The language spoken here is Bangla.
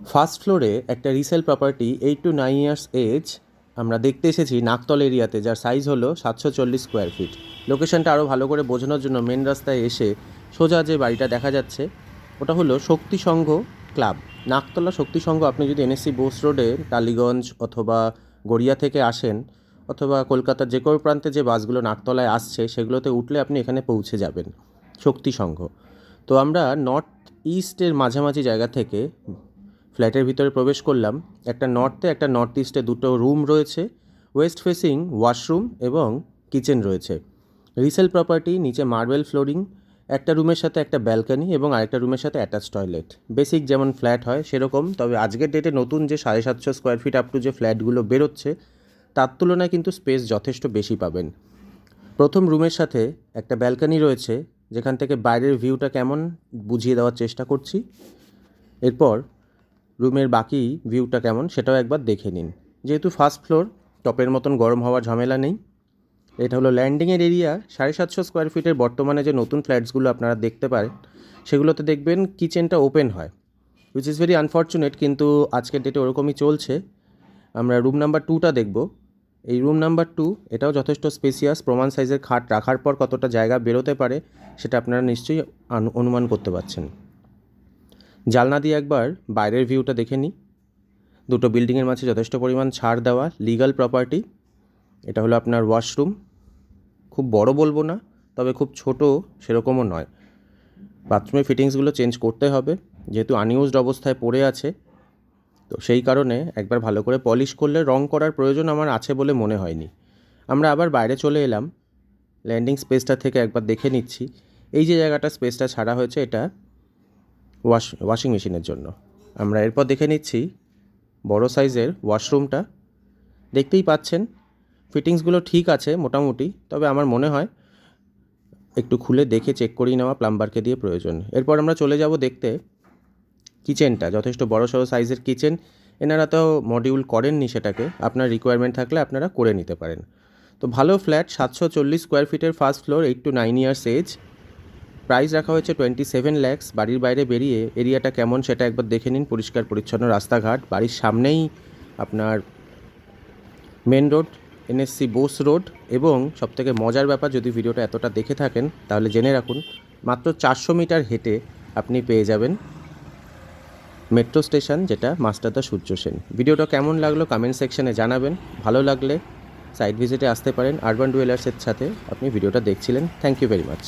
ফার্স্ট ফ্লোরে একটা resale property 8 to 9 years age আমরা দেখতে এসেছি নাকতল এরিয়াতে, যার সাইজ হলো 740 স্কোয়ার ফিট। লোকেশনটা আরও ভালো করে বোঝানোর জন্য মেন রাস্তায় এসে সোজা যে বাড়িটা দেখা যাচ্ছে ওটা হলো শক্তি সংঘ ক্লাব, নাকতলা শক্তি সংঘ। আপনি যদি এনএসসি বোস রোডে টালিগঞ্জ অথবা গড়িয়া থেকে আসেন অথবা কলকাতার যে কোনো প্রান্তে যে বাসগুলো নাকতলায় আসছে সেগুলোতে উঠলে আপনি এখানে পৌঁছে যাবেন, শক্তি সংঘ। তো আমরা নর্থ ইস্টের মাঝামাঝি জায়গা থেকে ফ্ল্যাটের ভিতরে প্রবেশ করলাম। একটা নর্থে একটা নর্থ ইস্টে দুটো রুম রয়েছে, ওয়েস্ট ফেসিং ওয়াশরুম এবং কিচেন রয়েছে। রিসেল প্রপার্টি, নিচে মার্বেল ফ্লোরিং, একটা রুমের সাথে একটা ব্যালকনি এবং আরেকটা রুমের সাথে অ্যাটাচ টয়লেট। বেসিক যেমন ফ্ল্যাট হয় সেরকম, তবে আজকের ডেটে নতুন যে 750 স্কোয়ার ফিট আপ টু যে ফ্ল্যাটগুলো বেরোচ্ছে তার তুলনায় কিন্তু স্পেস যথেষ্ট বেশি পাবেন। প্রথম রুমের সাথে একটা ব্যালকনি রয়েছে, যেখান থেকে বাইরের ভিউটা কেমন বুঝিয়ে দেওয়ার চেষ্টা করছি। এরপর রুমের বাকি ভিউটা কেমন সেটাও একবার দেখে নিন। যেহেতু ফার্স্ট ফ্লোর, টপের মতন গরম হওয়ার ঝামেলা নেই। এটা হলো ল্যান্ডিংয়ের এরিয়া। 750 স্কোয়ার ফিটের বর্তমানে যে নতুন ফ্ল্যাটসগুলো আপনারা দেখতে পারেন সেগুলোতে দেখবেন কিচেনটা ওপেন হয়, উইচ ইজ ভেরি আনফর্চুনেট, কিন্তু আজকের ডেটে ওরকমই চলছে। আমরা রুম নাম্বার 2টা দেখব। এই রুম নাম্বার 2 এটাও যথেষ্ট স্পেসিয়াস। প্রমাণ সাইজের খাট রাখার পর কতটা জায়গা বেরোতে পারে সেটা আপনারা নিশ্চয়ই অনুমান করতে পারছেন। জানলা দিয়ে একবার বাইরের ভিউটা দেখে নিই। দুটো বিল্ডিংয়ের মাঝে যথেষ্ট পরিমাণ ছাড় দেওয়া, লিগাল প্রপার্টি। এটা হলো আপনার ওয়াশরুম, খুব বড় বলবো না, তবে খুব ছোট সেরকমও নয়। বাথরুমের ফিটিংসগুলো চেঞ্জ করতে হবে, যেহেতু আনইউজড অবস্থায় পড়ে আছে, তো সেই কারণে একবার ভালো করে পলিশ করলে রং করার প্রয়োজন আমার আছে বলে মনে হয়নি। আমরা আবার বাইরে চলে এলাম, ল্যান্ডিং স্পেসটা থেকে একবার দেখে নিচ্ছি। এই যে জায়গাটা স্পেসটা ছাড়া হয়েছে এটা ওয়াশিং মেশিনের জন্য। আমরা এরপর দেখে নিচ্ছি বড় সাইজের ওয়াশরুমটা। দেখতেই পাচ্ছেন ফিটিংসগুলো ঠিক আছে মোটামুটি, তবে আমার মনে হয় একটু খুলে দেখে চেক করিয়ে নেওয়া প্লাম্বারকে দিয়ে প্রয়োজন। এরপর আমরা চলে যাব দেখতে কিচেনটা। যথেষ্ট বড় সড়ো সাইজের কিচেন, এনারা তো মডিউল করেননি, সেটাকে আপনার রিকোয়ারমেন্ট থাকলে আপনারা করে নিতে পারেন। তো ভালো ফ্ল্যাট, 740 স্কোয়ার ফিটের first floor, 8 to 9 years age. Price রাখা হয়েছে 27 lakhs। বাড়ির বাইরে বেরিয়ে এরিয়াটা কেমন সেটা একবার দেখে নিন। পরিষ্কার পরিচ্ছন্ন রাস্তাঘাট, বাড়ির সামনেই আপনার main road, NSC Bose road, এবং সবথেকে মজার ব্যাপার, যদি ভিডিওটা এতটা দেখে থাকেন তাহলে জেনে রাখুন মাত্র 400 মিটার হেঁটে আপনি পেয়ে যাবেন মেট্রো স্টেশন, যেটা মাস্টারদা সূর্য সেন। ভিডিওটা কেমন লাগলো কমেন্ট সেকশনে জানাবেন। ভালো লাগলে সাইট ভিজিটে আসতে পারেন। আরবান ডুয়েলার্সের সাথে আপনি ভিডিওটা দেখছিলেন। Thank you very much.